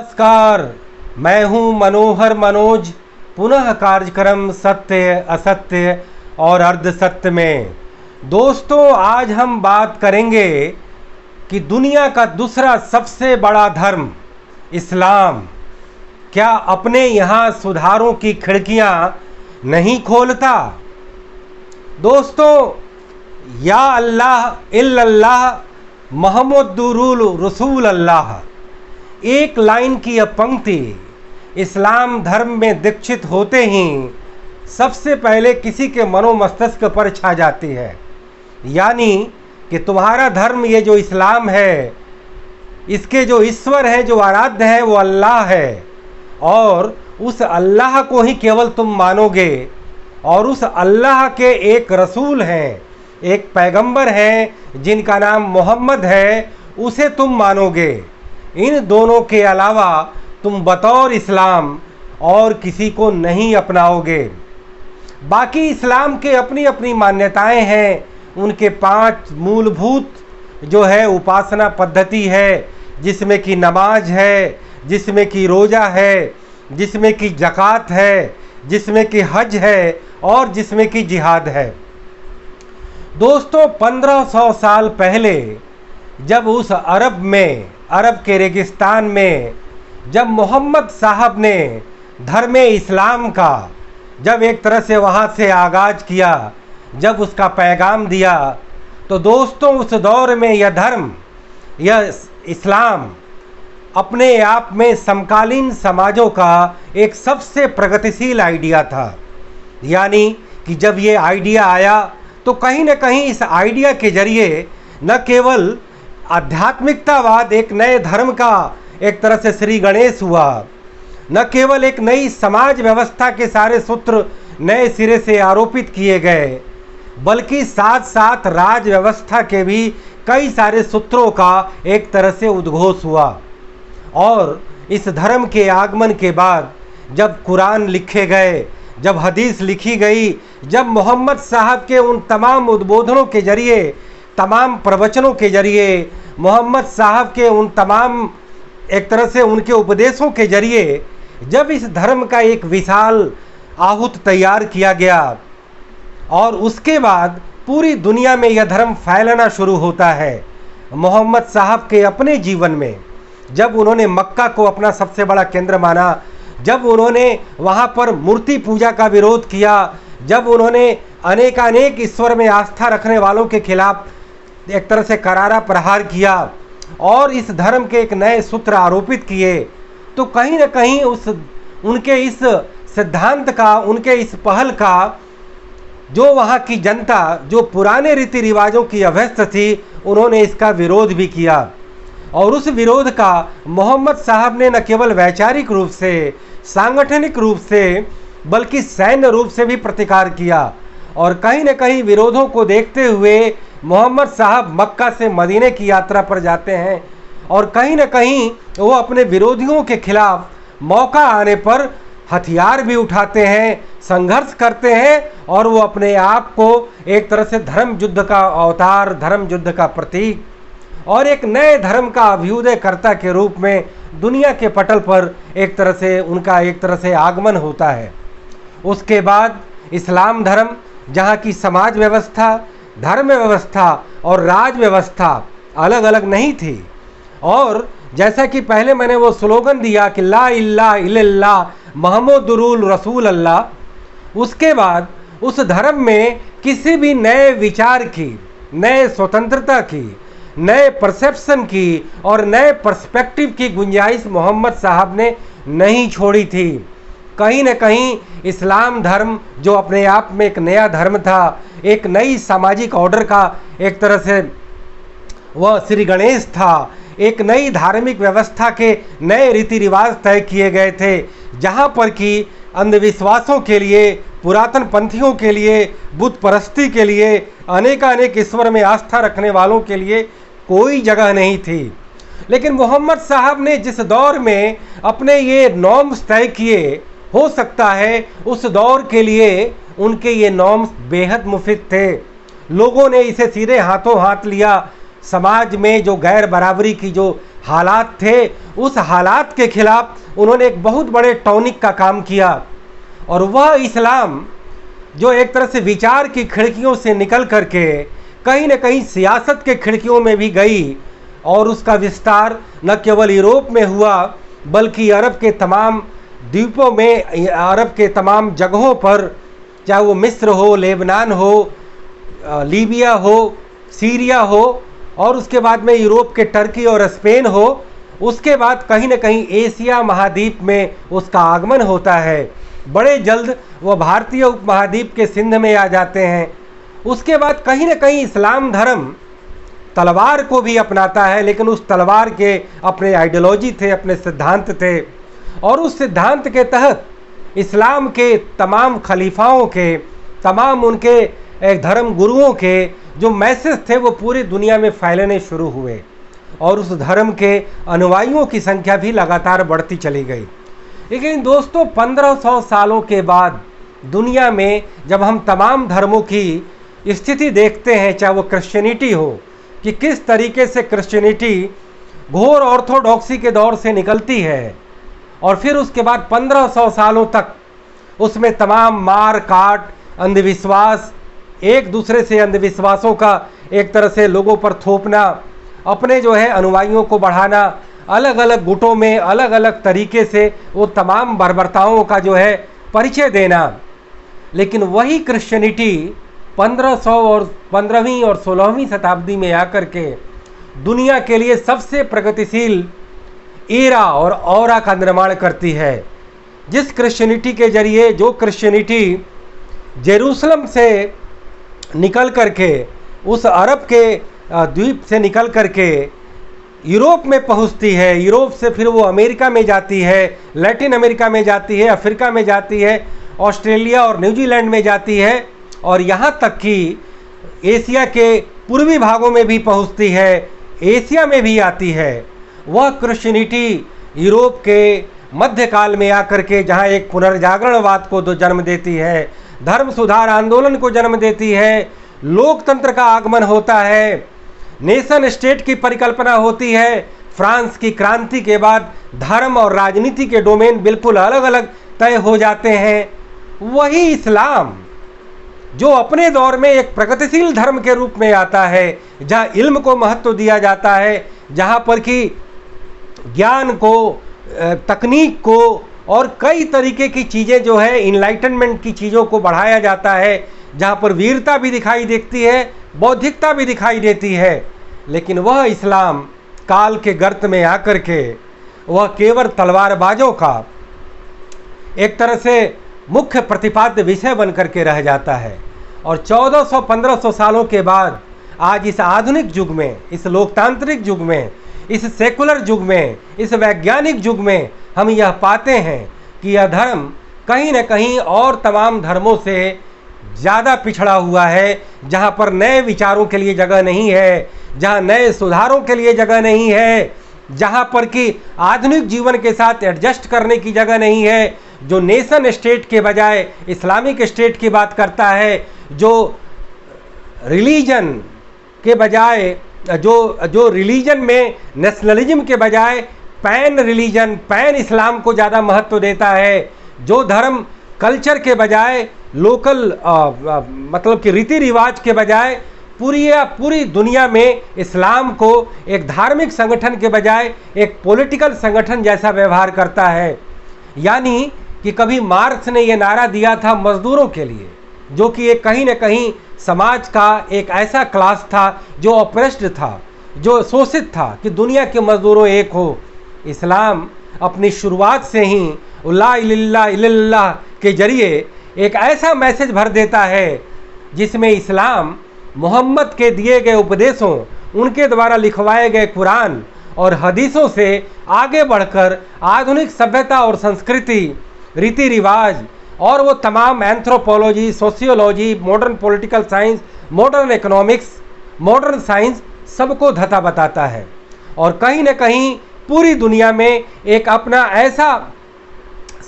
नमस्कार, मैं हूं मनोहर मनोज। पुनः कार्यक्रम सत्य असत्य और अर्ध सत्य में दोस्तों आज हम बात करेंगे कि दुनिया का दूसरा सबसे बड़ा धर्म इस्लाम क्या अपने यहाँ सुधारों की खिड़कियाँ नहीं खोलता। दोस्तों, या अल्लाह इल्लल्लाह मोहम्मदुर रसूल अल्लाह, एक लाइन की यह पंक्ति इस्लाम धर्म में दीक्षित होते ही सबसे पहले किसी के मनोमस्तिष्क पर छा जाती है। यानी कि तुम्हारा धर्म ये जो इस्लाम है, इसके जो ईश्वर है, जो आराध्य है, वो अल्लाह है और उस अल्लाह को ही केवल तुम मानोगे और उस अल्लाह के एक रसूल हैं, एक पैगंबर हैं जिनका नाम मोहम्मद है, उसे तुम मानोगे। इन दोनों के अलावा तुम बतौर इस्लाम और किसी को नहीं अपनाओगे। बाकी इस्लाम के अपनी अपनी मान्यताएं हैं, उनके 5 मूलभूत जो है उपासना पद्धति है, जिसमें कि नमाज है, जिसमें कि रोज़ा है, जिसमें कि ज़कात है, जिसमें कि हज है और जिसमें कि जिहाद है। दोस्तों, 1500 साल पहले जब उस अरब के रेगिस्तान में जब मोहम्मद साहब ने धर्म इस्लाम का जब एक तरह से वहाँ से आगाज़ किया, जब उसका पैगाम दिया, तो दोस्तों उस दौर में यह धर्म, यह इस्लाम अपने आप में समकालीन समाजों का एक सबसे प्रगतिशील आइडिया था। यानी कि जब ये आइडिया आया तो कहीं न कहीं इस आइडिया के जरिए न केवल आध्यात्मिकतावाद, एक नए धर्म का एक तरह से श्री गणेश हुआ, न केवल एक नई समाज व्यवस्था के सारे सूत्र नए सिरे से आरोपित किए गए, बल्कि साथ साथ राज व्यवस्था के भी कई सारे सूत्रों का एक तरह से उद्घोष हुआ। और इस धर्म के आगमन के बाद जब कुरान लिखे गए, जब हदीस लिखी गई, जब मोहम्मद साहब के उन तमाम उद्बोधनों के जरिए, तमाम प्रवचनों के जरिए, मोहम्मद साहब के उन तमाम एक तरह से उनके उपदेशों के जरिए जब इस धर्म का एक विशाल आहूत तैयार किया गया और उसके बाद पूरी दुनिया में यह धर्म फैलना शुरू होता है। मोहम्मद साहब के अपने जीवन में जब उन्होंने मक्का को अपना सबसे बड़ा केंद्र माना, जब उन्होंने वहाँ पर मूर्ति पूजा का विरोध किया, जब उन्होंने अनेकानेक ईश्वर में आस्था रखने वालों के खिलाफ एक तरह से करारा प्रहार किया और इस धर्म के एक नए सूत्र आरोपित किए, तो कहीं न कहीं उनके इस सिद्धांत का, उनके इस पहल का जो वहाँ की जनता, जो पुराने रीति रिवाजों की अभ्यस्त थी, उन्होंने इसका विरोध भी किया। और उस विरोध का मोहम्मद साहब ने न केवल वैचारिक रूप से, सांगठनिक रूप से, बल्कि सैन्य रूप से भी प्रतिकार किया। और कहीं न कहीं विरोधों को देखते हुए मोहम्मद साहब मक्का से मदीने की यात्रा पर जाते हैं और कहीं न कहीं वो अपने विरोधियों के खिलाफ मौका आने पर हथियार भी उठाते हैं, संघर्ष करते हैं और वो अपने आप को एक तरह से धर्म युद्ध का अवतार, धर्म युद्ध का प्रतीक और एक नए धर्म का अभ्युदयकर्ता के रूप में दुनिया के पटल पर एक तरह से उनका एक तरह से आगमन होता है। उसके बाद इस्लाम धर्म, जहाँ की समाज व्यवस्था, धर्म व्यवस्था और राज व्यवस्था अलग अलग नहीं थी। और जैसा कि पहले मैंने वो स्लोगन दिया कि ला इलाहा इल्लल्लाह मोहम्मदुर रसूल अल्लाह, उसके बाद उस धर्म में किसी भी नए विचार की, नए स्वतंत्रता की, नए परसेप्शन की और नए पर्सपेक्टिव की गुंजाइश मोहम्मद साहब ने नहीं छोड़ी थी। कहीं न कहीं इस्लाम धर्म जो अपने आप में एक नया धर्म था, एक नई सामाजिक ऑर्डर का एक तरह से वह श्री गणेश था, एक नई धार्मिक व्यवस्था के नए रीति रिवाज तय किए गए थे, जहाँ पर कि अंधविश्वासों के लिए, पुरातन पंथियों के लिए, बुत परस्ती के लिए, अनेकानेक ईश्वर में आस्था रखने वालों के लिए कोई जगह नहीं थी। लेकिन मोहम्मद साहब ने जिस दौर में अपने ये नॉर्म्स तय किए, हो सकता है उस दौर के लिए उनके ये नॉर्म्स बेहद मुफीद थे। लोगों ने इसे सीधे हाथों हाथ लिया। समाज में जो गैर बराबरी की जो हालात थे, उस हालात के खिलाफ उन्होंने एक बहुत बड़े टॉनिक का काम किया। और वह इस्लाम जो एक तरह से विचार की खिड़कियों से निकल करके कहीं न कहीं सियासत के खिड़कियों में भी गई, और उसका विस्तार न केवल यूरोप में हुआ बल्कि अरब के तमाम द्वीपों में, अरब के तमाम जगहों पर, चाहे वो मिस्र हो, लेबनान हो, लीबिया हो, सीरिया हो, और उसके बाद में यूरोप के टर्की और स्पेन हो, उसके बाद कहीं न कहीं एशिया महाद्वीप में उसका आगमन होता है। बड़े जल्द वह भारतीय उपमहाद्वीप के सिंध में आ जाते हैं। उसके बाद कहीं न कहीं इस्लाम धर्म तलवार को भी अपनाता है, लेकिन उस तलवार के अपने आइडियोलॉजी थे, अपने सिद्धांत थे, और उस सिद्धांत के तहत इस्लाम के तमाम खलीफाओं के, तमाम उनके धर्म गुरुओं के जो मैसेज थे वो पूरी दुनिया में फैलने शुरू हुए, और उस धर्म के अनुयायियों की संख्या भी लगातार बढ़ती चली गई। लेकिन दोस्तों 1500 सालों के बाद दुनिया में जब हम तमाम धर्मों की स्थिति देखते हैं, चाहे वो क्रिश्चियनिटी हो, कि किस तरीके से क्रिश्चियनिटी घोर ऑर्थोडॉक्सी के दौर से निकलती है, और फिर उसके बाद 1500 सालों तक उसमें तमाम मार काट, अंधविश्वास, एक दूसरे से अंधविश्वासों का एक तरह से लोगों पर थोपना, अपने जो है अनुयायियों को बढ़ाना, अलग अलग गुटों में अलग अलग तरीके से वो तमाम बर्बरताओं का जो है परिचय देना। लेकिन वही क्रिश्चियनिटी 1500 और 15वीं और 16वीं शताब्दी में आकर के दुनिया के लिए सबसे प्रगतिशील एरा और ऑरा का निर्माण करती है। जिस क्रिश्चियनिटी के जरिए, जो क्रिश्चियनिटी जेरूसलम से निकल करके, उस अरब के द्वीप से निकल करके यूरोप में पहुंचती है, यूरोप से फिर वो अमेरिका में जाती है, लैटिन अमेरिका में जाती है, अफ्रीका में जाती है, ऑस्ट्रेलिया और न्यूजीलैंड में जाती है, और यहाँ तक कि एशिया के पूर्वी भागों में भी पहुँचती है, एशिया में भी आती है। वह क्रिश्चियनिटी यूरोप के मध्यकाल में आकर के जहाँ एक पुनर्जागरणवाद को तो जन्म देती है, धर्म सुधार आंदोलन को जन्म देती है, लोकतंत्र का आगमन होता है, नेशन स्टेट की परिकल्पना होती है। फ्रांस की क्रांति के बाद धर्म और राजनीति के डोमेन बिल्कुल अलग अलग तय हो जाते हैं। वही इस्लाम जो अपने दौर में एक प्रगतिशील धर्म के रूप में आता है, जहाँ इल्म को महत्व दिया जाता है, जहाँ पर कि ज्ञान को, तकनीक को और कई तरीके की चीज़ें जो है इनलाइटनमेंट की चीज़ों को बढ़ाया जाता है, जहाँ पर वीरता भी दिखाई देती है, बौद्धिकता भी दिखाई देती है। लेकिन वह इस्लाम काल के गर्त में आकर के वह केवल तलवारबाजों का एक तरह से मुख्य प्रतिपाद्य विषय बन करके रह जाता है। और 1400-1500 सालों के बाद आज इस आधुनिक युग में, इस लोकतांत्रिक युग में, इस सेकुलर युग में, इस वैज्ञानिक युग में हम यह पाते हैं कि यह धर्म कहीं न कहीं और तमाम धर्मों से ज़्यादा पिछड़ा हुआ है, जहाँ पर नए विचारों के लिए जगह नहीं है, जहाँ नए सुधारों के लिए जगह नहीं है, जहाँ पर कि आधुनिक जीवन के साथ एडजस्ट करने की जगह नहीं है, जो नेशन स्टेट के बजाय इस्लामिक स्टेट की बात करता है, जो रिलीजन के बजाय, जो रिलीजन में नेशनलिज्म के बजाय पैन रिलीजन, पैन इस्लाम को ज़्यादा महत्व देता है, जो धर्म कल्चर के बजाय लोकल मतलब कि रीति रिवाज के बजाय पूरी दुनिया में इस्लाम को एक धार्मिक संगठन के बजाय एक पॉलिटिकल संगठन जैसा व्यवहार करता है। यानी कि कभी मार्क्स ने यह नारा दिया था मजदूरों के लिए, जो कि एक कहीं न कहीं समाज का एक ऐसा क्लास था जो ऑप्रेस्ड था, जो शोषित था, कि दुनिया के मजदूरों एक हो। इस्लाम अपनी शुरुआत से ही ला इलाहा इल्लल्लाह के जरिए एक ऐसा मैसेज भर देता है जिसमें इस्लाम मोहम्मद के दिए गए उपदेशों, उनके द्वारा लिखवाए गए कुरान और हदीसों से आगे बढ़कर आधुनिक सभ्यता और संस्कृति, रीति रिवाज और वो तमाम anthropology, sociology, modern political science, modern economics, modern science सबको धता बताता है। और कहीं न कहीं पूरी दुनिया में एक अपना ऐसा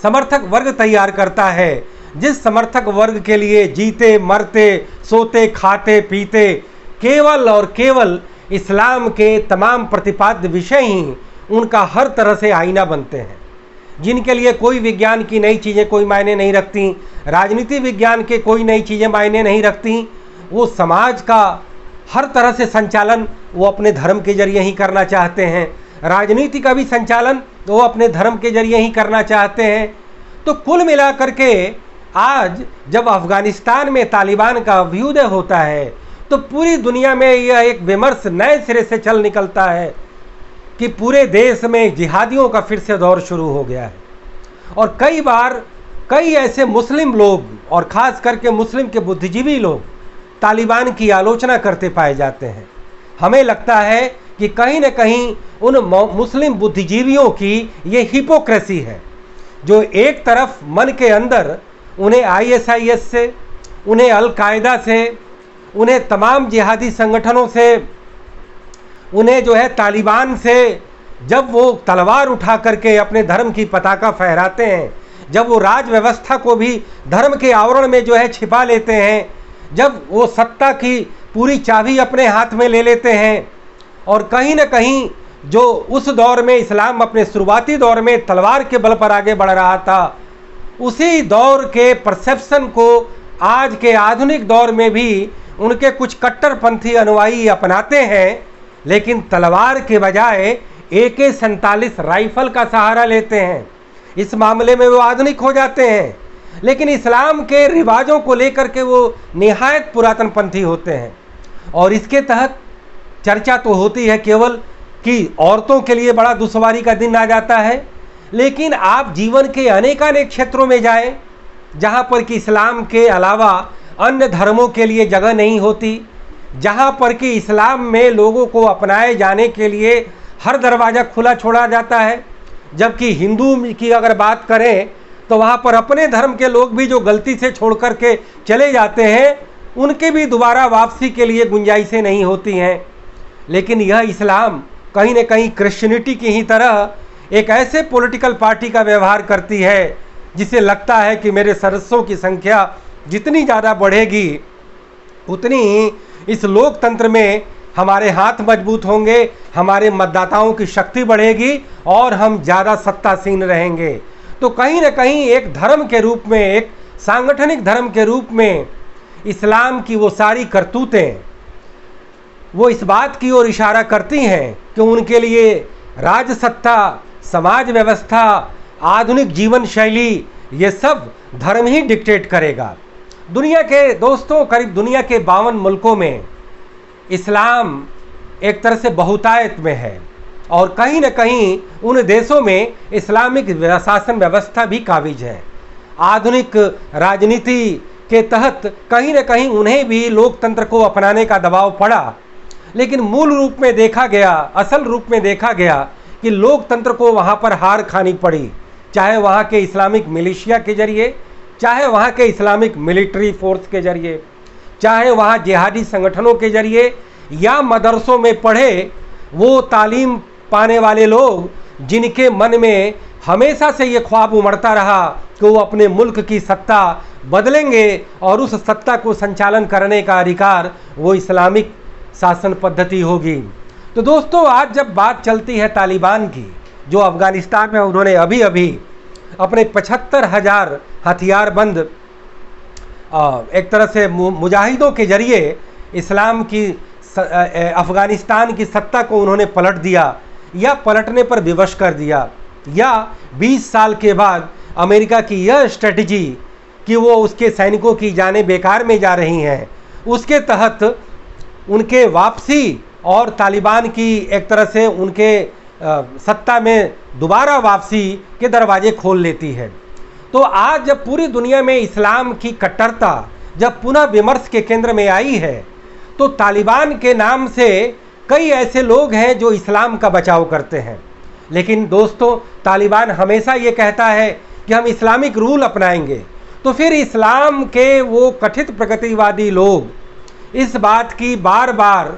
समर्थक वर्ग तैयार करता है जिस समर्थक वर्ग के लिए जीते मरते सोते खाते पीते केवल और केवल इस्लाम के तमाम प्रतिपाद्य विषय ही उनका हर तरह से आईना बनते हैं, जिनके लिए कोई विज्ञान की नई चीज़ें कोई मायने नहीं रखती, राजनीति विज्ञान के कोई नई चीज़ें मायने नहीं रखती। वो समाज का हर तरह से संचालन वो अपने धर्म के जरिए ही करना चाहते हैं, राजनीति का भी संचालन वो अपने धर्म के जरिए ही करना चाहते हैं। तो कुल मिलाकर के आज जब अफ़गानिस्तान में तालिबान का अभ्युदय होता है तो पूरी दुनिया में यह एक विमर्श नए सिरे से चल निकलता है कि पूरे देश में जिहादियों का फिर से दौर शुरू हो गया है। और कई बार कई ऐसे मुस्लिम लोग और ख़ास करके मुस्लिम के बुद्धिजीवी लोग तालिबान की आलोचना करते पाए जाते हैं। हमें लगता है कि कहीं न कहीं उन मुस्लिम बुद्धिजीवियों की ये हिपोक्रेसी है, जो एक तरफ मन के अंदर उन्हें ISIS से, उन्हें अल-कायदा से, उन्हें तमाम जिहादी संगठनों से, उन्हें जो है तालिबान से, जब वो तलवार उठा करके अपने धर्म की पताका फहराते हैं, जब वो राज व्यवस्था को भी धर्म के आवरण में जो है छिपा लेते हैं, जब वो सत्ता की पूरी चाबी अपने हाथ में ले लेते हैं, और कहीं न कहीं जो उस दौर में इस्लाम अपने शुरुआती दौर में तलवार के बल पर आगे बढ़ रहा था, उसी दौर के परसेप्शन को आज के आधुनिक दौर में भी उनके कुछ कट्टरपंथी अनुयायी अपनाते हैं, लेकिन तलवार के बजाय AK-47 राइफल का सहारा लेते हैं। इस मामले में वो आधुनिक हो जाते हैं, लेकिन इस्लाम के रिवाजों को लेकर के वो निहायत पुरातनपंथी होते हैं। और इसके तहत चर्चा तो होती है केवल कि औरतों के लिए बड़ा दुश्वारी का दिन आ जाता है, लेकिन आप जीवन के अनेकानेक क्षेत्रों में जाएं जहाँ पर कि इस्लाम के अलावा अन्य धर्मों के लिए जगह नहीं होती, जहाँ पर कि इस्लाम में लोगों को अपनाए जाने के लिए हर दरवाज़ा खुला छोड़ा जाता है। जबकि हिंदू की अगर बात करें तो वहाँ पर अपने धर्म के लोग भी जो गलती से छोड़ कर के चले जाते हैं, उनके भी दोबारा वापसी के लिए गुंजाइशें नहीं होती हैं। लेकिन यह इस्लाम कहीं न कहीं क्रिश्चियनिटी की ही तरह एक ऐसे पॉलिटिकल पार्टी का व्यवहार करती है जिसे लगता है कि मेरे सदस्यों की संख्या जितनी ज़्यादा बढ़ेगी उतनी ही इस लोकतंत्र में हमारे हाथ मजबूत होंगे, हमारे मतदाताओं की शक्ति बढ़ेगी और हम ज़्यादा सत्तासीन रहेंगे। तो कहीं न कहीं एक धर्म के रूप में, एक सांगठनिक धर्म के रूप में इस्लाम की वो सारी करतूतें वो इस बात की ओर इशारा करती हैं कि उनके लिए राजसत्ता, समाज व्यवस्था, आधुनिक जीवन शैली, ये सब धर्म ही डिक्टेट करेगा। दुनिया के दोस्तों, करीब दुनिया के 52 मुल्कों में इस्लाम एक तरह से बहुतायत में है और कहीं न कहीं उन देशों में इस्लामिक शासन व्यवस्था भी काबिज है। आधुनिक राजनीति के तहत कहीं न कहीं उन्हें भी लोकतंत्र को अपनाने का दबाव पड़ा, लेकिन मूल रूप में देखा गया, असल रूप में देखा गया कि लोकतंत्र को वहाँ पर हार खानी पड़ी, चाहे वहाँ के इस्लामिक मिलिशिया के जरिए, चाहे वहाँ के इस्लामिक मिलिट्री फोर्स के जरिए, चाहे वहाँ जिहादी संगठनों के जरिए, या मदरसों में पढ़े वो तालीम पाने वाले लोग जिनके मन में हमेशा से ये ख्वाब उमड़ता रहा कि वो अपने मुल्क की सत्ता बदलेंगे और उस सत्ता को संचालन करने का अधिकार वो इस्लामिक शासन पद्धति होगी। तो दोस्तों, आज जब बात चलती है तालिबान की, जो अफ़गानिस्तान में उन्होंने अभी अभी अपने 75,000 हथियारबंद एक तरह से मुजाहिदों के जरिए इस्लाम की अफ़गानिस्तान की सत्ता को उन्होंने पलट दिया या पलटने पर विवश कर दिया, या 20 साल के बाद अमेरिका की यह स्ट्रेटजी कि वो उसके सैनिकों की जानें बेकार में जा रही हैं, उसके तहत उनके वापसी और तालिबान की एक तरह से उनके सत्ता में दोबारा वापसी के दरवाजे खोल लेती है। तो आज जब पूरी दुनिया में इस्लाम की कट्टरता जब पुनः विमर्श के केंद्र में आई है, तो तालिबान के नाम से कई ऐसे लोग हैं जो इस्लाम का बचाव करते हैं। लेकिन दोस्तों, तालिबान हमेशा ये कहता है कि हम इस्लामिक रूल अपनाएंगे, तो फिर इस्लाम के वो कथित प्रगतिवादी लोग इस बात की बार बार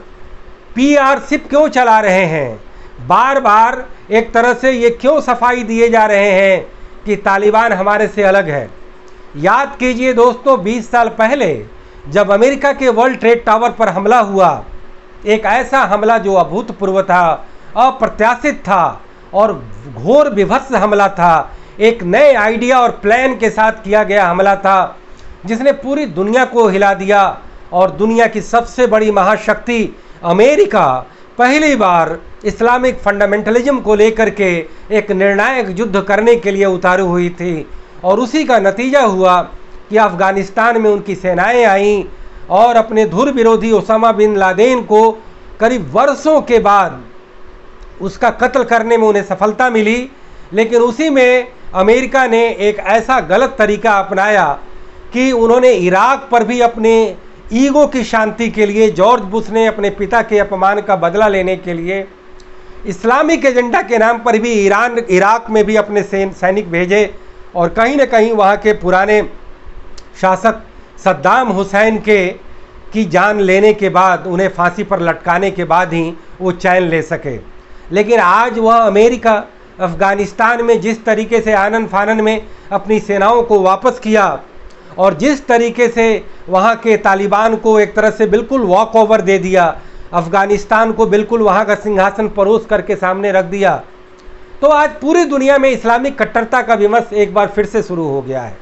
PR क्यों चला रहे हैं, बार बार एक तरह से ये क्यों सफाई दिए जा रहे हैं कि तालिबान हमारे से अलग है। याद कीजिए दोस्तों, 20 साल पहले जब अमेरिका के वर्ल्ड ट्रेड टावर पर हमला हुआ एक ऐसा हमला जो अभूतपूर्व था, अप्रत्याशित था और घोर विभत्स हमला था, एक नए आइडिया और प्लान के साथ किया गया हमला था, जिसने पूरी दुनिया को हिला दिया। और दुनिया की सबसे बड़ी महाशक्ति अमेरिका पहली बार इस्लामिक फंडामेंटलिज्म को लेकर के एक निर्णायक युद्ध करने के लिए उतारू हुई थी। और उसी का नतीजा हुआ कि अफ़गानिस्तान में उनकी सेनाएं आईं और अपने धुर विरोधी ओसामा बिन लादेन को करीब वर्षों के बाद उसका कत्ल करने में उन्हें सफलता मिली। लेकिन उसी में अमेरिका ने एक ऐसा गलत तरीका अपनाया कि उन्होंने इराक पर भी अपने ईगो की शांति के लिए, जॉर्ज बुश ने अपने पिता के अपमान का बदला लेने के लिए, इस्लामिक एजेंडा के नाम पर भी इराक में भी अपने सैनिक भेजे और कहीं न कहीं वहाँ के पुराने शासक सद्दाम हुसैन की जान लेने के बाद, उन्हें फांसी पर लटकाने के बाद ही वो चैन ले सके। लेकिन आज वह अमेरिका अफ़गानिस्तान में जिस तरीके से आनन फानन में अपनी सेनाओं को वापस किया और जिस तरीके से वहाँ के तालिबान को एक तरह से बिल्कुल वॉक ओवर दे दिया, अफ़गानिस्तान को बिल्कुल वहाँ का सिंहासन परोस करके सामने रख दिया, तो आज पूरी दुनिया में इस्लामिक कट्टरता का विमर्श एक बार फिर से शुरू हो गया है।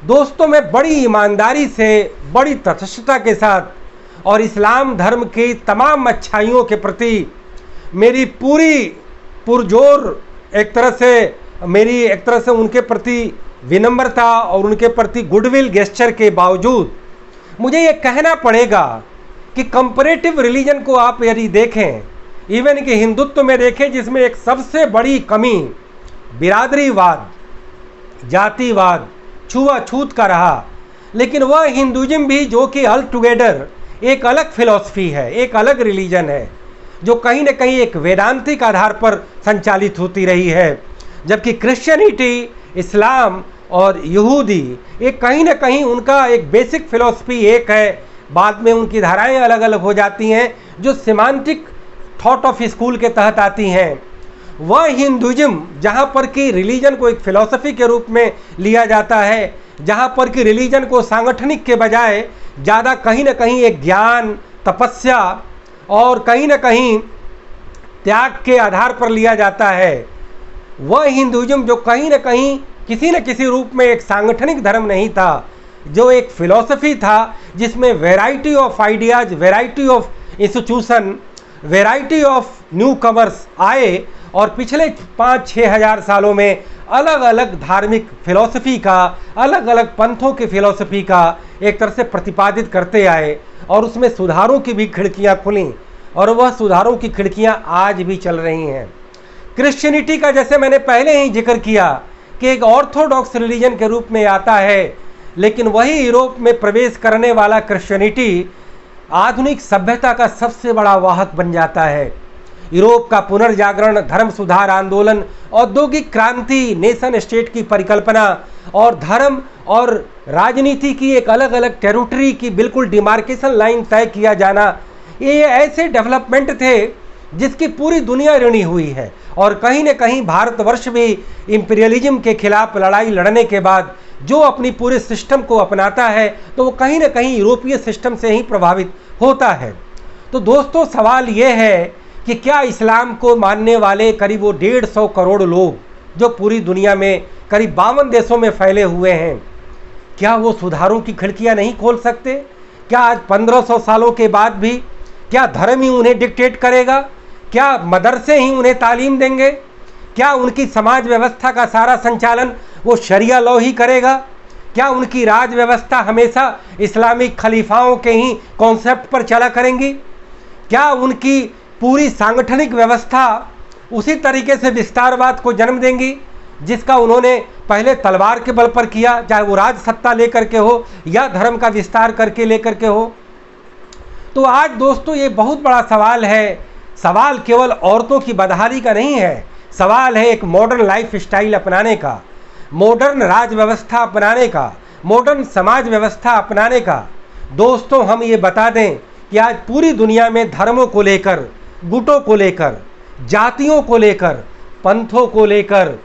दोस्तों, मैं बड़ी ईमानदारी से, बड़ी तटस्थता के साथ और इस्लाम धर्म की तमाम अच्छाइयों के प्रति मेरी पूरी पुरजोर एक तरह से उनके प्रति विनम्रता और उनके प्रति गुडविल गेस्चर के बावजूद मुझे ये कहना पड़ेगा कि कंपैरेटिव रिलीजन को आप यदि देखें, इवन कि हिंदुत्व में देखें, जिसमें एक सबसे बड़ी कमी बिरादरीवाद, जातिवाद, छुआछूत का रहा, लेकिन वह हिंदुइज्म भी जो कि ऑल टुगेदर एक अलग फिलॉसफी है, एक अलग रिलीजन है, जो कहीं न कहीं एक वेदांतिक आधार पर संचालित होती रही है। जबकि क्रिश्चियनिटी, इस्लाम और यहूदी एक कहीं न कहीं उनका एक बेसिक फिलॉसफी एक है, बाद में उनकी धाराएं अलग अलग हो जाती हैं जो सिमांटिक थॉट ऑफ स्कूल के तहत आती हैं। वह हिंदुइज्म जहाँ पर कि रिलीजन को एक फिलॉसफी के रूप में लिया जाता है, जहाँ पर कि रिलीजन को सांगठनिक के बजाय ज़्यादा कहीं न कहीं एक ज्ञान, तपस्या और कहीं न कहीं त्याग के आधार पर लिया जाता है, वह हिंदुइज्म जो कहीं न कहीं किसी न किसी रूप में एक सांगठनिक धर्म नहीं था, जो एक फिलॉसफी था जिसमें variety of ideas, variety of institution, variety of new commerce आए और पिछले 5-6 हज़ार सालों में अलग अलग धार्मिक फिलॉसफी का, अलग अलग पंथों की फिलॉसफी का एक तरह से प्रतिपादित करते आए और उसमें सुधारों की भी खिड़कियां खुलीं और वह सुधारों की खिड़कियां आज भी चल रही हैं। क्रिश्चियनिटी का जैसे मैंने पहले ही जिक्र किया कि एक ऑर्थोडॉक्स रिलीजन के रूप में आता है, लेकिन वही यूरोप में प्रवेश करने वाला क्रिश्चियनिटी आधुनिक सभ्यता का सबसे बड़ा वाहक बन जाता है। यूरोप का पुनर्जागरण, धर्म सुधार आंदोलन, औद्योगिक क्रांति, नेशन स्टेट की परिकल्पना और धर्म और राजनीति की एक अलग अलग टेरिटरी की बिल्कुल डिमार्केशन लाइन तय किया जाना, ये ऐसे डेवलपमेंट थे जिसकी पूरी दुनिया ऋणी हुई है। और कहीं न कहीं भारतवर्ष भी इंपीरियलिज्म के खिलाफ लड़ाई लड़ने के बाद जो अपनी पूरे सिस्टम को अपनाता है तो वो कहीं न कहीं यूरोपीय सिस्टम से ही प्रभावित होता है। तो दोस्तों, सवाल ये है कि क्या इस्लाम को मानने वाले करीब वो 150 करोड़ लोग जो पूरी दुनिया में करीब 52 देशों में फैले हुए हैं, क्या वो सुधारों की खिड़कियां नहीं खोल सकते? क्या आज 1500 सालों के बाद भी क्या धर्म ही उन्हें डिक्टेट करेगा? क्या मदरसे ही उन्हें तालीम देंगे? क्या उनकी समाज व्यवस्था का सारा संचालन वो शरिया लॉ ही करेगा? क्या उनकी राज व्यवस्था हमेशा इस्लामिक खलीफाओं के ही कॉन्सेप्ट पर चला करेंगी? क्या उनकी पूरी सांगठनिक व्यवस्था उसी तरीके से विस्तारवाद को जन्म देंगी जिसका उन्होंने पहले तलवार के बल पर किया, चाहे वो राज सत्ता लेकर के हो या धर्म का विस्तार करके लेकर के हो? तो आज दोस्तों ये बहुत बड़ा सवाल है। सवाल केवल औरतों की बदहाली का नहीं है, सवाल है एक मॉडर्न लाइफ स्टाइल अपनाने का, मॉडर्न राज व्यवस्था अपनाने का, मॉडर्न समाज व्यवस्था अपनाने का। दोस्तों, हम ये बता दें कि आज पूरी दुनिया में धर्मों को लेकर, गुटों को लेकर, जातियों को लेकर, पंथों को लेकर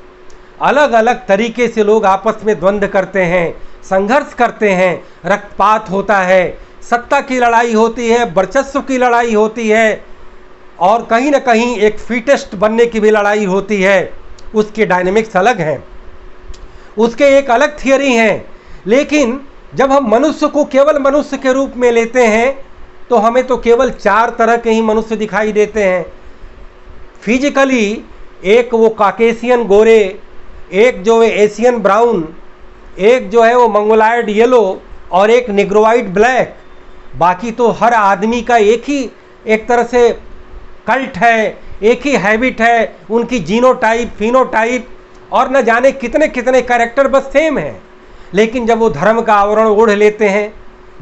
अलग अलग तरीके से लोग आपस में द्वंद्व करते हैं, संघर्ष करते हैं, रक्तपात होता है, सत्ता की लड़ाई होती है, वर्चस्व की लड़ाई होती है, और कहीं ना कहीं एक फिटेस्ट बनने की भी लड़ाई होती है। उसके डायनेमिक्स अलग हैं, उसके एक अलग थियरी हैं। लेकिन जब हम मनुष्य को केवल मनुष्य के रूप में लेते हैं तो हमें तो केवल 4 तरह के ही मनुष्य दिखाई देते हैं फिजिकली। एक वो काकेशियन गोरे, एक जो है एशियन ब्राउन, एक जो है वो मंगोलायड येलो, और एक निग्रोइड ब्लैक। बाकी तो हर आदमी का एक ही एक तरह से कल्ट है, एक ही हैबिट है, उनकी जीनोटाइप, फिनोटाइप और न जाने कितने कितने कैरेक्टर बस सेम हैं। लेकिन जब वो धर्म का आवरण ओढ़ लेते हैं,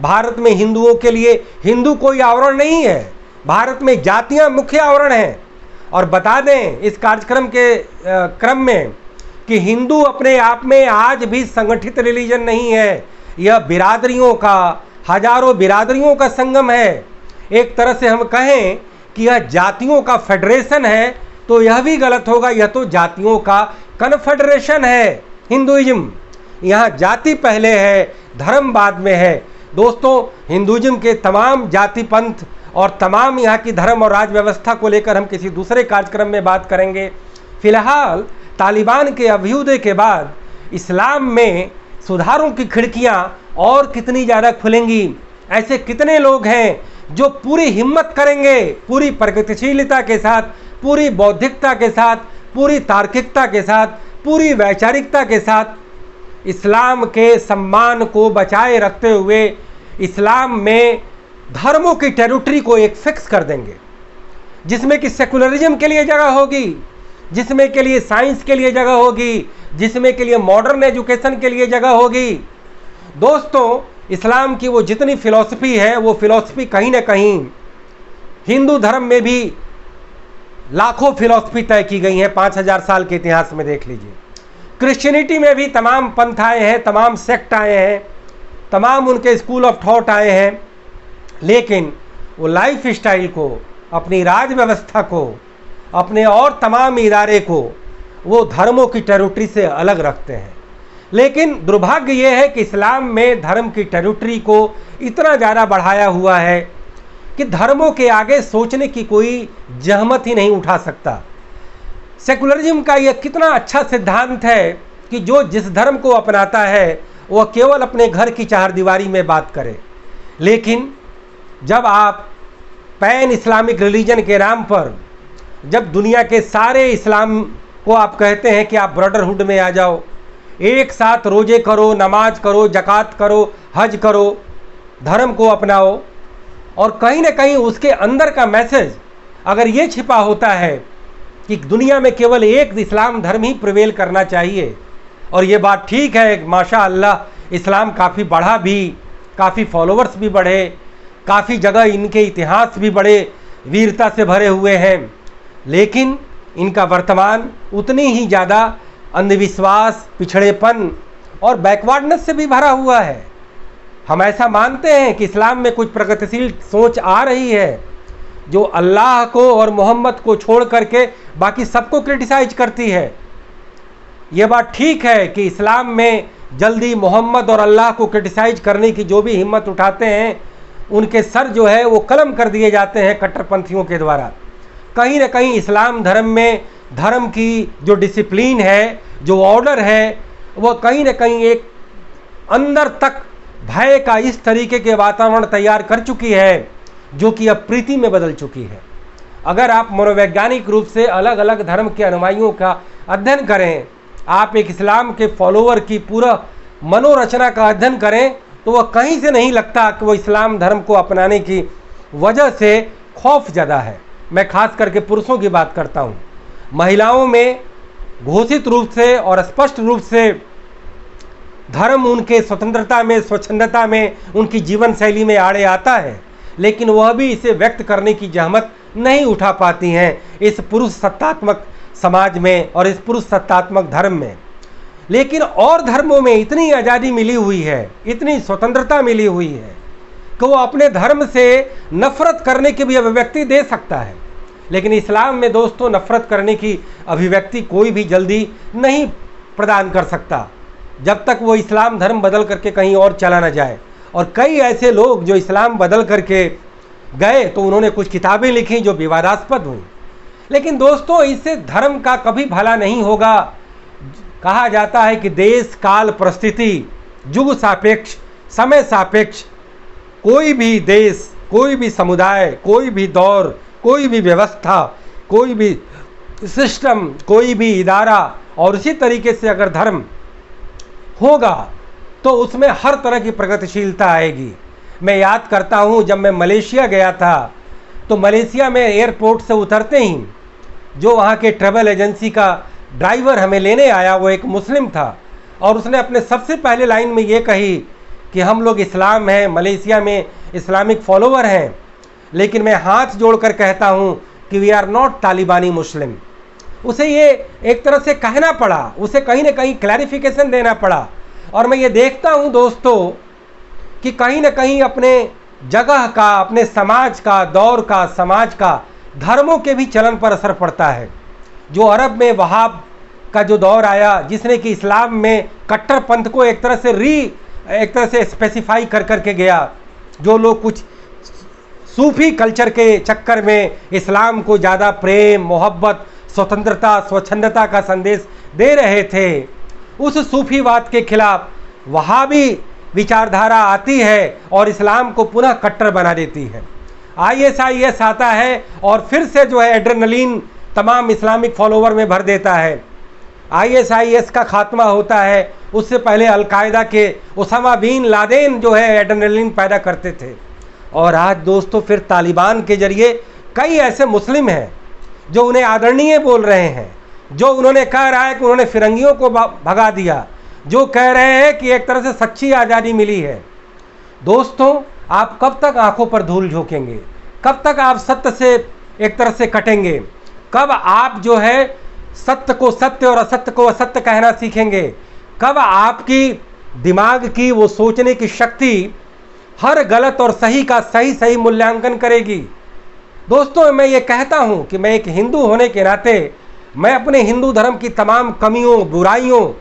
भारत में हिंदुओं के लिए हिंदू कोई आवरण नहीं है, भारत में जातियां मुख्य आवरण हैं। और बता दें इस कार्यक्रम के क्रम में कि हिंदू अपने आप में आज भी संगठित रिलीजन नहीं है, यह बिरादरियों का, हजारों बिरादरियों का संगम है। एक तरह से हम कहें कि यह जातियों का फेडरेशन है तो यह भी गलत होगा, यह तो जातियों का कन्फेडरेशन है हिंदुइज्म। यहाँ जाति पहले है, धर्म बाद में है। दोस्तों, हिंदुइज्म के तमाम जाति पंथ और तमाम यहाँ की धर्म और राज व्यवस्था को लेकर हम किसी दूसरे कार्यक्रम में बात करेंगे। फिलहाल तालिबान के अभ्युदय के बाद इस्लाम में सुधारों की खिड़कियाँ और कितनी ज़्यादा खुलेंगी। ऐसे कितने लोग हैं जो पूरी हिम्मत करेंगे, पूरी प्रगतिशीलता के साथ, पूरी बौद्धिकता के साथ, पूरी तार्किकता के साथ, पूरी वैचारिकता के साथ इस्लाम के सम्मान को बचाए रखते हुए इस्लाम में धर्मों की टेरिटरी को एक फिक्स कर देंगे, जिसमें कि सेकुलरिज्म के लिए जगह होगी, जिसमें के लिए साइंस के लिए जगह होगी, जिसमें के लिए मॉडर्न एजुकेशन के लिए जगह होगी। दोस्तों, इस्लाम की वो जितनी फिलॉसफी है वो फिलॉसफी कहीं ना कहीं हिंदू धर्म में भी लाखों फिलॉसफी तय की गई हैं। 5000 साल के इतिहास में देख लीजिए। क्रिश्चियनिटी में भी तमाम पंथ आए हैं, तमाम सेक्ट आए हैं, तमाम उनके स्कूल ऑफ थॉट आए हैं। लेकिन वो लाइफ स्टाइल को, अपनी राज व्यवस्था को, अपने और तमाम इदारे को वो धर्मों की टेरिटरी से अलग रखते हैं। लेकिन दुर्भाग्य ये है कि इस्लाम में धर्म की टेरिटरी को इतना ज़्यादा बढ़ाया हुआ है कि धर्मों के आगे सोचने की कोई जहमत ही नहीं उठा सकता। सेकुलरिज्म का यह कितना अच्छा सिद्धांत है कि जो जिस धर्म को अपनाता है वह केवल अपने घर की चारदीवारी में बात करे। लेकिन जब आप पैन इस्लामिक रिलीजन के नाम पर जब दुनिया के सारे इस्लाम को आप कहते हैं कि आप ब्रदरहुड में आ जाओ, एक साथ रोजे करो, नमाज करो, जकात करो, हज करो, धर्म को अपनाओ, और कहीं ना कहीं उसके अंदर का मैसेज अगर ये छिपा होता है कि दुनिया में केवल एक इस्लाम धर्म ही प्रिवेल करना चाहिए, और ये बात ठीक है, माशाअल्लाह इस्लाम काफ़ी बढ़ा भी, काफ़ी फॉलोअर्स भी बढ़े, काफ़ी जगह इनके इतिहास भी बड़े वीरता से भरे हुए हैं। लेकिन इनका वर्तमान उतनी ही ज़्यादा अंधविश्वास, पिछड़ेपन और बैकवर्डनेस से भी भरा हुआ है। हम ऐसा मानते हैं कि इस्लाम में कुछ प्रगतिशील सोच आ रही है जो अल्लाह को और मोहम्मद को छोड़ करके बाकी सबको क्रिटिसाइज करती है। यह बात ठीक है कि इस्लाम में जल्दी मोहम्मद और अल्लाह को क्रिटिसाइज करने की जो भी हिम्मत उठाते हैं उनके सर जो है वो कलम कर दिए जाते हैं कट्टरपंथियों के द्वारा। कहीं ना कहीं इस्लाम धर्म में धर्म की जो डिसिप्लिन है, जो ऑर्डर है, वो कहीं ना कहीं एक अंदर तक भय का इस तरीके के वातावरण तैयार कर चुकी है जो कि अब प्रीति में बदल चुकी है। अगर आप मनोवैज्ञानिक रूप से अलग अलग धर्म के अनुयायियों का अध्ययन करें, आप एक इस्लाम के फॉलोअर की पूरा मनोरचना का अध्ययन करें, तो वह कहीं से नहीं लगता कि वो इस्लाम धर्म को अपनाने की वजह से खौफ ज़्यादा है। मैं खास करके पुरुषों की बात करता हूँ। महिलाओं में घोषित रूप से और स्पष्ट रूप से धर्म उनके स्वतंत्रता में, स्वच्छंदता में, उनकी जीवन शैली में आड़े आता है, लेकिन वह भी इसे व्यक्त करने की जहमत नहीं उठा पाती हैं इस पुरुष सत्तात्मक समाज में और इस पुरुष सत्तात्मक धर्म में। लेकिन और धर्मों में इतनी आज़ादी मिली हुई है, इतनी स्वतंत्रता मिली हुई है कि वो अपने धर्म से नफरत करने की भी अभिव्यक्ति दे सकता है। लेकिन इस्लाम में दोस्तों नफरत करने की अभिव्यक्ति कोई भी जल्दी नहीं प्रदान कर सकता जब तक वो इस्लाम धर्म बदल करके कहीं और चला न जाए। और कई ऐसे लोग जो इस्लाम बदल करके गए तो उन्होंने कुछ किताबें लिखी जो विवादास्पद हुई। लेकिन दोस्तों, इससे धर्म का कभी भला नहीं होगा। कहा जाता है कि देश काल परिस्थिति युग सापेक्ष समय सापेक्ष कोई भी देश, कोई भी समुदाय, कोई भी दौर, कोई भी व्यवस्था, कोई भी सिस्टम, कोई भी इदारा, और इसी तरीके से अगर धर्म होगा तो उसमें हर तरह की प्रगतिशीलता आएगी। मैं याद करता हूँ जब मैं मलेशिया गया था तो मलेशिया में एयरपोर्ट से उतरते ही जो वहाँ के ट्रैवल एजेंसी का ड्राइवर हमें लेने आया वो एक मुस्लिम था और उसने अपने सबसे पहले लाइन में ये कही कि हम लोग इस्लाम हैं, मलेशिया में इस्लामिक फॉलोवर हैं, लेकिन मैं हाथ जोड़कर कहता हूँ कि वी आर नॉट तालिबानी मुस्लिम। उसे ये एक तरह से कहना पड़ा, उसे कहीं ना कहीं क्लैरिफिकेशन देना पड़ा। और मैं ये देखता हूँ दोस्तों कि कहीं ना कहीं अपने जगह का, अपने समाज का, दौर का, समाज का, धर्मों के भी चलन पर असर पड़ता है। जो अरब में वहाब का जो दौर आया जिसने कि इस्लाम में कट्टरपंथ को एक तरह से स्पेसिफाई कर करके गया। जो लोग कुछ सूफी कल्चर के चक्कर में इस्लाम को ज़्यादा प्रेम, मोहब्बत, स्वतंत्रता, स्वच्छंदता का संदेश दे रहे थे, उस सूफीवाद के खिलाफ वहाबी विचारधारा आती है और इस्लाम को पुनः कट्टर बना देती है। ISIS आता है और फिर से जो है एड्रेनलिन तमाम इस्लामिक फॉलोवर में भर देता है। ISIS का खात्मा होता है, उससे पहले अलकायदा के उसामा बिन लादेन जो है एड्रेनलिन पैदा करते थे। और आज दोस्तों फिर तालिबान के जरिए कई ऐसे मुस्लिम हैं जो उन्हें आदरणीय बोल रहे हैं, जो उन्होंने कह रहा है कि उन्होंने फिरंगियों को भगा दिया, जो कह रहे हैं कि एक तरह से सच्ची आज़ादी मिली है। दोस्तों, आप कब तक आंखों पर धूल झोंकेंगे? कब तक आप सत्य से एक तरह से कटेंगे? कब आप जो है सत्य को सत्य और असत्य को असत्य कहना सीखेंगे? कब आपकी दिमाग की वो सोचने की शक्ति हर गलत और सही का सही सही मूल्यांकन करेगी? दोस्तों, मैं ये कहता हूँ कि मैं एक हिंदू होने के नाते मैं अपने हिंदू धर्म की तमाम कमियों, बुराइयों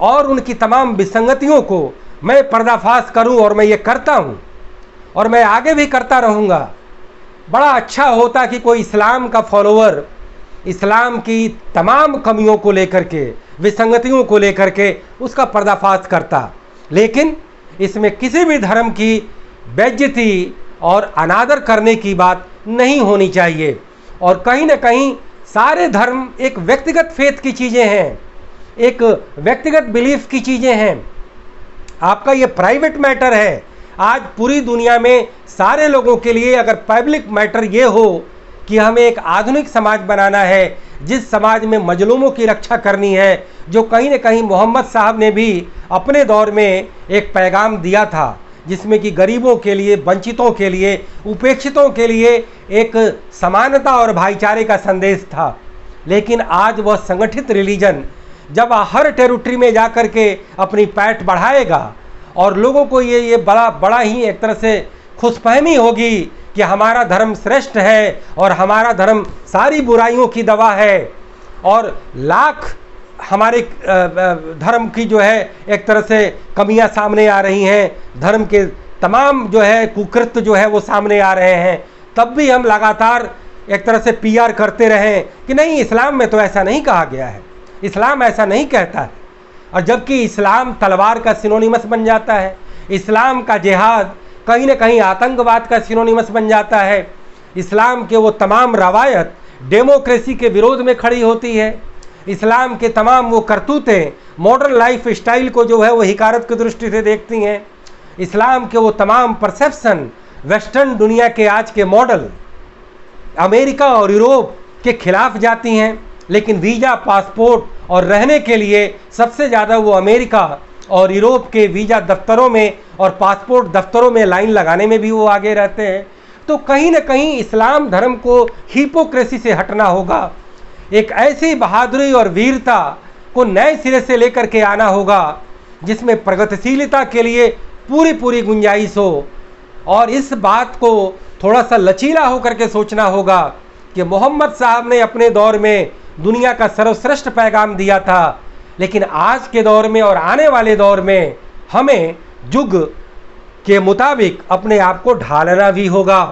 और उनकी तमाम विसंगतियों को मैं पर्दाफाश करूं, और मैं ये करता हूं और मैं आगे भी करता रहूंगा। बड़ा अच्छा होता कि कोई इस्लाम का फॉलोवर इस्लाम की तमाम कमियों को लेकर के, विसंगतियों को लेकर के उसका पर्दाफाश करता, लेकिन इसमें किसी भी धर्म की बेइज्जती और अनादर करने की बात नहीं होनी चाहिए। और कहीं ना कहीं सारे धर्म एक व्यक्तिगत फेथ की चीज़ें हैं, एक व्यक्तिगत बिलीफ की चीज़ें हैं। आपका ये प्राइवेट मैटर है। आज पूरी दुनिया में सारे लोगों के लिए अगर पब्लिक मैटर ये हो कि हमें एक आधुनिक समाज बनाना है, जिस समाज में मजलूमों की रक्षा करनी है, जो कहीं ना कहीं मोहम्मद साहब ने भी अपने दौर में एक पैगाम दिया था, जिसमें कि गरीबों के लिए, वंचितों के लिए, उपेक्षितों के लिए एक समानता और भाईचारे का संदेश था। लेकिन आज वह संगठित रिलीजन जब हर टेरिटरी में जा कर के अपनी पैठ बढ़ाएगा और लोगों को ये बड़ा ही एक तरह से खुशफहमी होगी कि हमारा धर्म श्रेष्ठ है और हमारा धर्म सारी बुराइयों की दवा है, और लाख हमारे धर्म की जो है एक तरह से कमियां सामने आ रही हैं, धर्म के तमाम जो है कुकृत्य जो है वो सामने आ रहे हैं, तब भी हम लगातार एक तरह से PR करते रहें कि नहीं, इस्लाम में तो ऐसा नहीं कहा गया है, इस्लाम ऐसा नहीं कहता है। और जबकि इस्लाम तलवार का सिनोनिमस बन जाता है, इस्लाम का जिहाद कहीं ना कहीं आतंकवाद का सिनोनिमस बन जाता है, इस्लाम के वो तमाम रवायत डेमोक्रेसी के विरोध में खड़ी होती है, इस्लाम के तमाम वो करतूतें मॉडर्न लाइफ स्टाइल को जो है वो हिकारत की दृष्टि से देखती हैं, इस्लाम के वो तमाम परसेप्शन वेस्टर्न दुनिया के आज के मॉडल अमेरिका और यूरोप के खिलाफ जाती हैं। लेकिन वीज़ा, पासपोर्ट और रहने के लिए सबसे ज़्यादा वो अमेरिका और यूरोप के वीज़ा दफ्तरों में और पासपोर्ट दफ्तरों में लाइन लगाने में भी वो आगे रहते हैं। तो कहीं ना कहीं इस्लाम धर्म को हिपोक्रेसी से हटना होगा, एक ऐसी बहादुरी और वीरता को नए सिरे से लेकर के आना होगा जिसमें प्रगतिशीलता के लिए पूरी पूरी गुंजाइश हो। और इस बात को थोड़ा सा लचीला होकर के सोचना होगा कि मोहम्मद साहब ने अपने दौर में दुनिया का सर्वश्रेष्ठ पैगाम दिया था, लेकिन आज के दौर में और आने वाले दौर में हमें युग के मुताबिक अपने आप को ढालना भी होगा।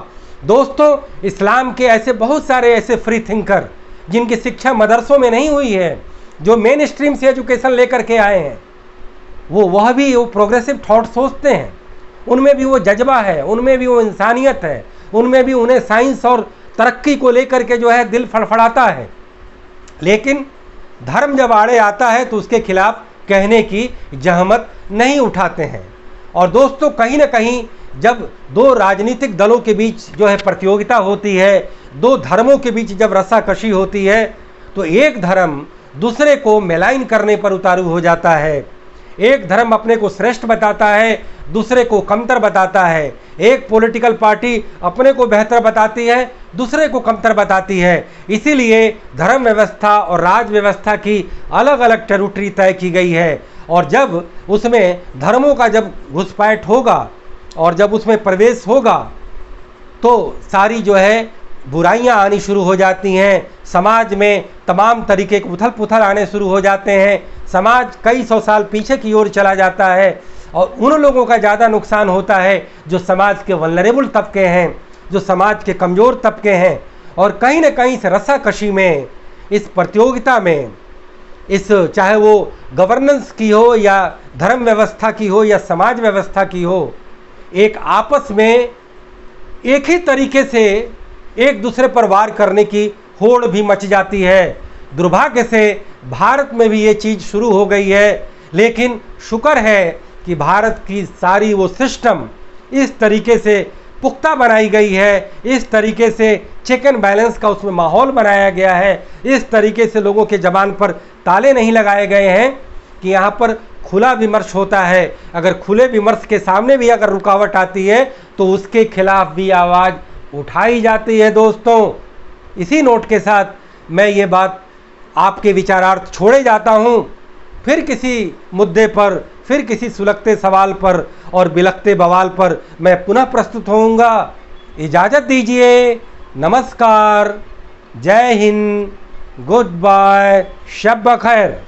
दोस्तों, इस्लाम के ऐसे बहुत सारे ऐसे फ्री थिंकर जिनकी शिक्षा मदरसों में नहीं हुई है, जो मेन स्ट्रीम से एजुकेशन लेकर के आए हैं, वह भी वो प्रोग्रेसिव थॉट सोचते हैं, उनमें भी वो जज्बा है, उनमें भी वो इंसानियत है, उनमें भी उन्हें साइंस और तरक्की को लेकर के जो है दिल फड़फड़ाता है। लेकिन धर्म जब आड़े आता है तो उसके खिलाफ कहने की जहमत नहीं उठाते हैं। और दोस्तों, कहीं ना कहीं जब दो राजनीतिक दलों के बीच जो है प्रतियोगिता होती है, दो धर्मों के बीच जब रस्साकशी होती है, तो एक धर्म दूसरे को मेलाइन करने पर उतारू हो जाता है। एक धर्म अपने को श्रेष्ठ बताता है, दूसरे को कमतर बताता है। एक पॉलिटिकल पार्टी अपने को बेहतर बताती है, दूसरे को कमतर बताती है। इसीलिए धर्म व्यवस्था और राज व्यवस्था की अलग अलग टेरिटरी तय की गई है। और जब उसमें धर्मों का जब घुसपैठ होगा और जब उसमें प्रवेश होगा तो सारी जो है बुराइयां आनी शुरू हो जाती हैं। समाज में तमाम तरीके के उथल पुथल आने शुरू हो जाते हैं। समाज कई सौ साल पीछे की ओर चला जाता है और उन लोगों का ज़्यादा नुकसान होता है जो समाज के वल्नरेबल तबके हैं, जो समाज के कमज़ोर तबके हैं। और कहीं न कहीं से रस्साकशी में, इस प्रतियोगिता में, इस चाहे वो गवर्नेंस की हो या धर्म व्यवस्था की हो या समाज व्यवस्था की हो, एक आपस में एक ही तरीके से एक दूसरे पर वार करने की होड़ भी मच जाती है। दुर्भाग्य से भारत में भी ये चीज़ शुरू हो गई है। लेकिन शुक्र है कि भारत की सारी वो सिस्टम इस तरीके से पुख्ता बनाई गई है, इस तरीके से चेक एंड बैलेंस का उसमें माहौल बनाया गया है, इस तरीके से लोगों के ज़बान पर ताले नहीं लगाए गए हैं कि यहाँ पर खुला विमर्श होता है। अगर खुले विमर्श के सामने भी अगर रुकावट आती है तो उसके खिलाफ भी आवाज़ उठाई जाती है। दोस्तों, इसी नोट के साथ मैं ये बात आपके विचारार्थ छोड़े जाता हूँ। फिर किसी मुद्दे पर, फिर किसी सुलगते सवाल पर और बिलखते बवाल पर मैं पुनः प्रस्तुत होऊंगा। इजाज़त दीजिए। नमस्कार, जय हिंद, गुड बाय, शब बखैर।